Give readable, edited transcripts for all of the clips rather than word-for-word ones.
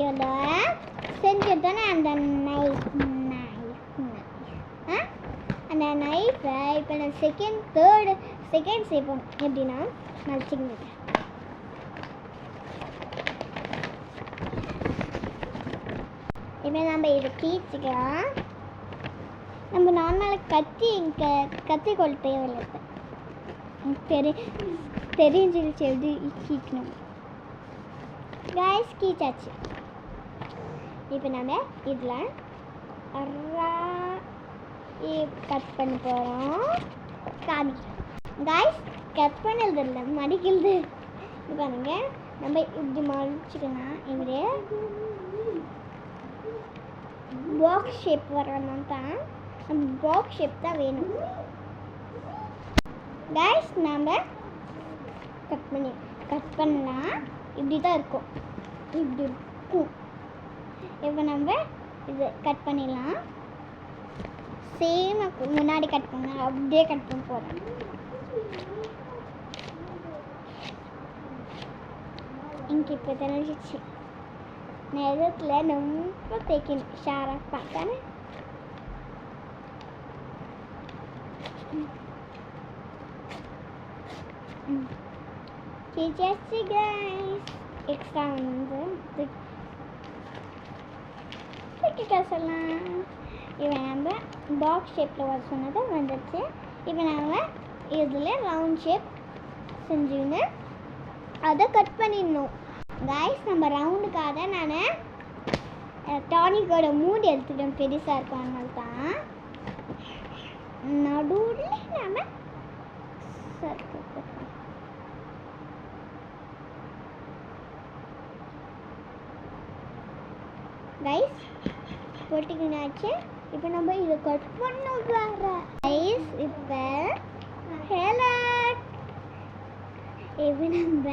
வீடியோவில் செஞ்சது தானே அந்த நைஃப் அந்த நைஃபை இப்போ நான் செகண்ட் செய்வோம். எப்படின்னா மல்ச்சிக்கிட்டு இப்போ நம்ம இதை கீச்சிக்கலாம். நம்ம நார்மலாக கத்திரிக்கோள் தேவையில்லை. தெரிஞ்சிருச்சு எப்படி கீக்கணும். காய்ஸ் கீச்சாச்சு. இப்போ நம்ம இதில் கட் பண்ண போகிறோம். காமிக்கிறோம். காய்ஸ் கட் பண்ணது இல்லை, மடிக்கிறது. இது பாருங்க, நம்ம இப்படி மடிச்சுக்கலாம். இப்படி பாக்ஸ் ஷேப் வரணும் தான், நம்ம பாக்ஸ் ஷேப் தான் வேணும். காய்ஸ் நம்ம கட் பண்ணால் இப்படி தான் இருக்கும். இப்படி இருக்கும். இப்போ நம்ம இது கட் பண்ணிடலாம். சேம் முன்னாடி கட் பண்ண அப்படியே கட் பண்ண போகிறேன். இங்கே இப்போ தெரிஞ்சிச்சு. நேரத்தில் ரொம்ப தேய்க்கணும். ஷாராக பார்த்தானே. கீச்சாச்சு காய்ஸ். எக்ஸ்ட்ரா வந்து சொல்லலாம். இப்போ நம்ம பாக்ஸ் ஷேப்பில் வர சொன்னது வந்துடுச்சு. இப்போ நம்ம இதில் ரவுண்ட் ஷேப் செஞ்சுன்னு அதை கட் பண்ணிடணும். காய்ஸ் நம்ம ரவுண்டுக்காக நான் டானிக்கோட மூடி எடுத்துக்கிட்டோம். பெருசாக இருக்கும், அதனால தான் நடுவில் நம்ம சர்க்கிள் கைஸ் போட்டிங்கன்னாச்சு. இப்போ நம்ம இதை கட் பண்ண வர கைஸ். இப்போ இப்போ நம்ம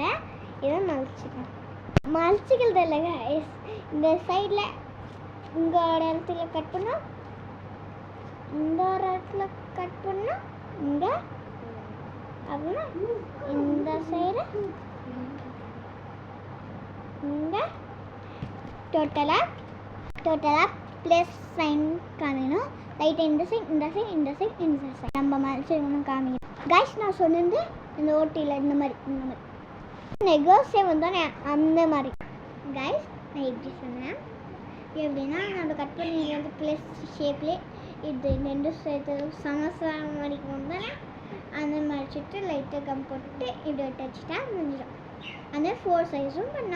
இதை மல்ச்சிக்கிறது இல்லை கைஸ். இந்த சைடில் இங்கே ஒரு இடத்துல கட் பண்ணோம், இந்த ஒரு இடத்துல கட் பண்ணோம், இங்கே அப்படின்னா இந்த சைடு இங்கே டோட்டலாக ப்ளஸ் சைன் காமிக்கணும். லைட்டாக இந்த சைட் நம்ம மல்ச்சிக்கணும் காமிக்கணும். கைஸ் நான் சொன்னது இந்த ஓட்டியில் இந்த மாதிரி நெகோசியம் வந்தோன்னே அந்த மாதிரி. கைஸ் நான் எப்படி சொன்னேன் எப்படின்னா, நம்ம கட் பண்ணி வந்து ப்ளஸ் ஷேப்லேயே இது ரெண்டு சேர்த்து சமஸ்காரம் மாதிரி வந்தோன்னே அந்த மாதிரி வச்சுட்டு லைட்டாக கம் போட்டு இப்படி வச்சுட்டா முடிஞ்சிடும். அந்த 4 சைஸும் பண்ண